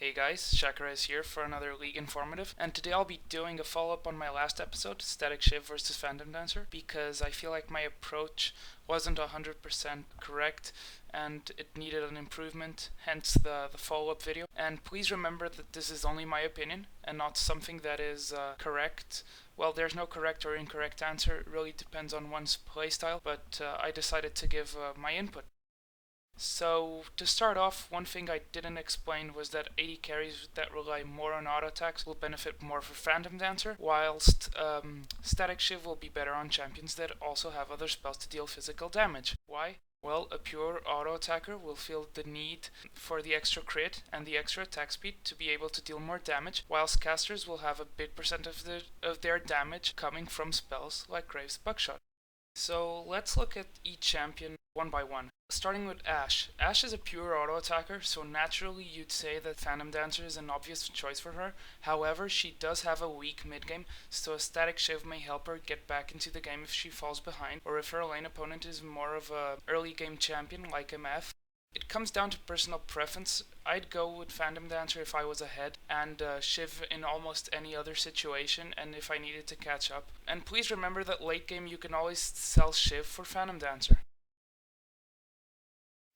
Hey guys, Shakarez here for another League Informative, and today I'll be doing a follow-up on my last episode, Static Shiv versus Phantom Dancer, because I feel like my approach wasn't 100% correct and it needed an improvement, hence the follow-up video. And please remember that this is only my opinion and not something that is correct. Well, there's no correct or incorrect answer, it really depends on one's playstyle, but I decided to give my input. So, to start off, one thing I didn't explain was that AD carries that rely more on auto attacks will benefit more for Phantom Dancer, whilst Static Shiv will be better on champions that also have other spells to deal physical damage. Why? Well, a pure auto attacker will feel the need for the extra crit and the extra attack speed to be able to deal more damage, whilst casters will have a big percent of their damage coming from spells like Graves' Buckshot. So let's look at each champion one by one. Starting with Ashe. Ashe is a pure auto attacker, so naturally you'd say that Phantom Dancer is an obvious choice for her. However, she does have a weak mid game, so a Static Shiv may help her get back into the game if she falls behind, or if her lane opponent is more of a early game champion like MF. It comes down to personal preference. I'd go with Phantom Dancer if I was ahead, and Shiv in almost any other situation, and if I needed to catch up. And please remember that late game you can always sell Shiv for Phantom Dancer.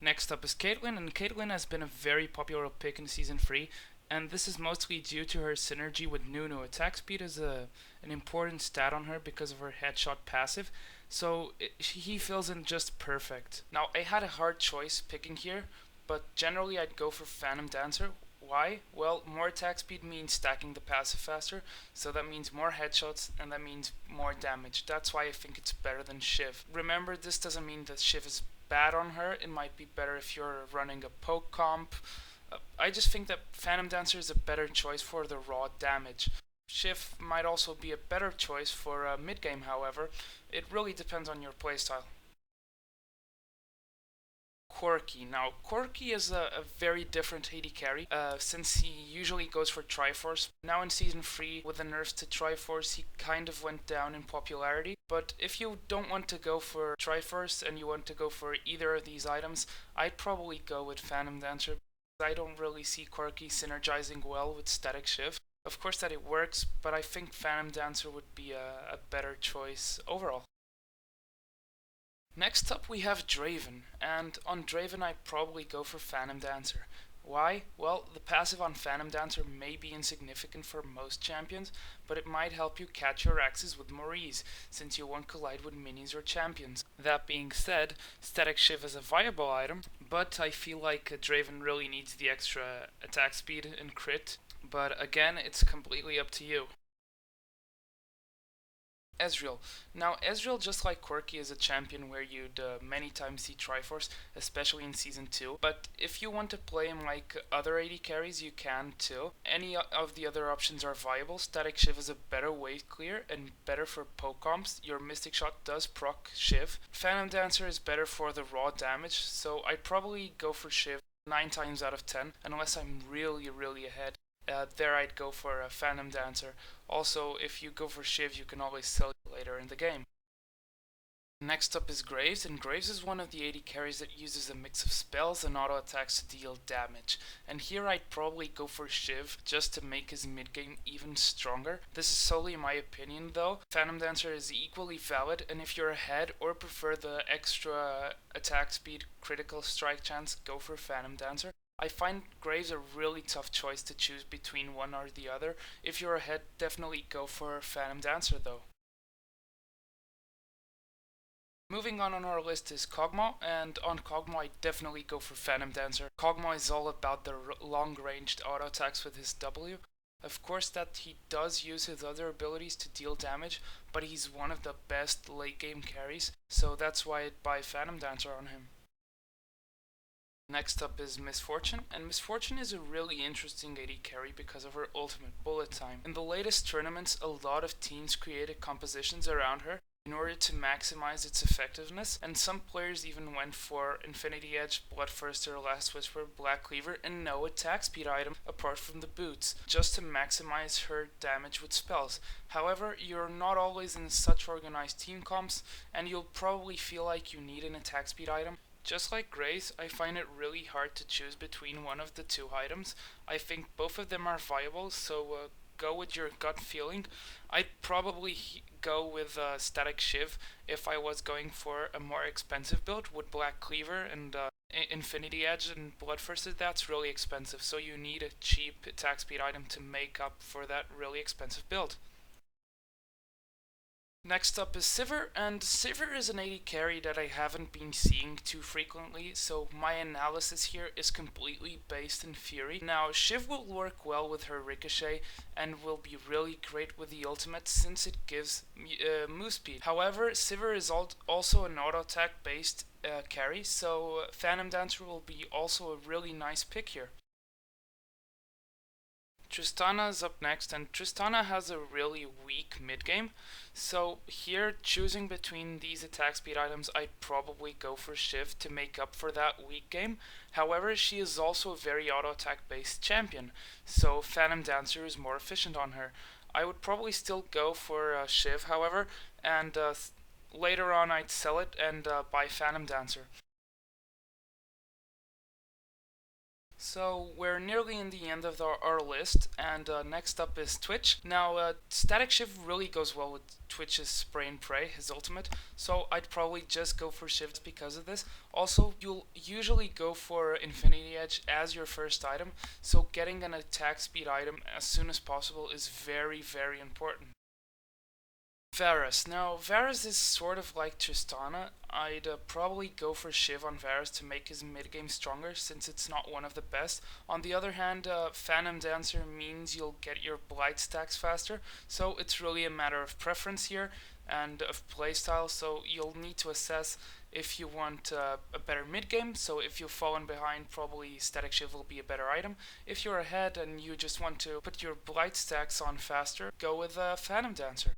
Next up is Caitlyn, and Caitlyn has been a very popular pick in Season 3, and this is mostly due to her synergy with Nunu. Attack speed is an important stat on her because of her headshot passive, so he fills in just perfect. Now, I had a hard choice picking here, but generally I'd go for Phantom Dancer. Why? Well, more attack speed means stacking the passive faster, so that means more headshots and that means more damage. That's why I think it's better than Shiv. Remember, this doesn't mean that Shiv is bad on her. It might be better if you're running a poke comp. I just think that Phantom Dancer is a better choice for the raw damage. Shiv might also be a better choice for mid game, however. It really depends on your playstyle. Corki. Now, Corki is a very different AD carry, since he usually goes for Triforce. Now in Season 3, with the nerfs to Triforce, he kind of went down in popularity. But if you don't want to go for Triforce and you want to go for either of these items, I'd probably go with Phantom Dancer. I don't really see Corki synergizing well with Static Shiv. Of course that it works, but I think Phantom Dancer would be a better choice overall. Next up we have Draven, and on Draven I'd probably go for Phantom Dancer. Why? Well, the passive on Phantom Dancer may be insignificant for most champions, but it might help you catch your axes with more ease, since you won't collide with minis or champions. That being said, Static Shiv is a viable item, but I feel like Draven really needs the extra attack speed and crit, but again, it's completely up to you. Ezreal. Now, Ezreal, just like Corki, is a champion where you'd many times see Triforce, especially in Season 2. But if you want to play him like other AD carries, you can too. Any of the other options are viable. Static Shiv is a better wave clear and better for poke comps. Your Mystic Shot does proc Shiv. Phantom Dancer is better for the raw damage, so I'd probably go for Shiv 9 times out of 10, unless I'm really ahead. There I'd go for a Phantom Dancer. Also, if you go for Shiv, you can always sell it later in the game. Next up is Graves, and Graves is one of the AD carries that uses a mix of spells and auto attacks to deal damage. And here I'd probably go for Shiv just to make his mid game even stronger. This is solely my opinion though. Phantom Dancer is equally valid, and if you're ahead or prefer the extra attack speed, critical strike chance, go for Phantom Dancer. I find Graves a really tough choice to choose between one or the other. If you're ahead, definitely go for Phantom Dancer though. Moving on our list is Kog'Maw, and on Kog'Maw I definitely go for Phantom Dancer. Kog'Maw is all about the long-ranged auto attacks with his W. Of course that he does use his other abilities to deal damage, but he's one of the best late game carries, so that's why I'd buy Phantom Dancer on him. Next up is Miss Fortune, and Miss Fortune is a really interesting AD carry because of her ultimate bullet time. In the latest tournaments, a lot of teams created compositions around her in order to maximize its effectiveness, and some players even went for Infinity Edge, Bloodthirster, Last Whisper, Black Cleaver, and no attack speed item apart from the boots, just to maximize her damage with spells. However, you're not always in such organized team comps, and you'll probably feel like you need an attack speed item. Just like Grace, I find it really hard to choose between one of the two items. I think both of them are viable, so go with your gut feeling. I'd probably go with Static Shiv if I was going for a more expensive build with Black Cleaver and Infinity Edge and Bloodthirster. That's really expensive, so you need a cheap attack speed item to make up for that really expensive build. Next up is Sivir, and Sivir is an AD carry that I haven't been seeing too frequently, so my analysis here is completely based in Fury. Now, Shiv will work well with her Ricochet and will be really great with the ultimate since it gives move speed. However, Sivir is also an auto attack based carry, so Phantom Dancer will be also a really nice pick here. Tristana is up next, and Tristana has a really weak mid game. So here, choosing between these attack speed items, I'd probably go for Shiv to make up for that weak game. However, she is also a very auto attack based champion, so Phantom Dancer is more efficient on her. I would probably still go for Shiv, however, and later on I'd sell it and buy Phantom Dancer. So we're nearly in the end of our list, and next up is Twitch. Now, Static Shiv really goes well with Twitch's Spray and Pray, his ultimate, so I'd probably just go for Shiv because of this. Also, you'll usually go for Infinity Edge as your first item, so getting an attack speed item as soon as possible is very, very important. Varus. Now, Varus is sort of like Tristana. I'd probably go for Shiv on Varus to make his mid game stronger since it's not one of the best. On the other hand, Phantom Dancer means you'll get your Blight stacks faster, so it's really a matter of preference here and of playstyle, so you'll need to assess if you want a better mid game. So if you've fallen behind, probably Static Shiv will be a better item. If you're ahead and you just want to put your Blight stacks on faster, go with Phantom Dancer.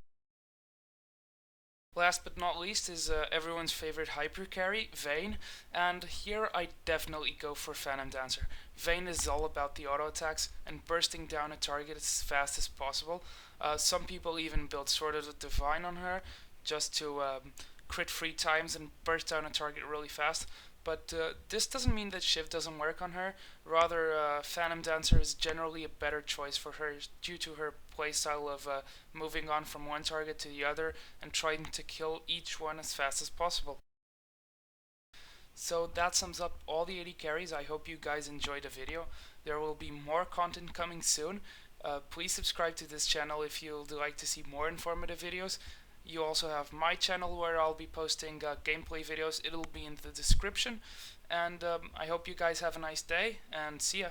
Last but not least is everyone's favorite hyper carry, Vayne, and here I definitely go for Phantom Dancer. Vayne is all about the auto attacks and bursting down a target as fast as possible. Some people even build Sword of the Divine on her just to crit 3 times and burst down a target really fast. But this doesn't mean that Shiv doesn't work on her. Rather, Phantom Dancer is generally a better choice for her due to her playstyle of moving on from one target to the other and trying to kill each one as fast as possible. So that sums up all the AD carries. I hope you guys enjoyed the video. There will be more content coming soon. Please subscribe to this channel if you'd like to see more informative videos. You also have my channel where I'll be posting gameplay videos. It'll be in the description. And I hope you guys have a nice day and see ya.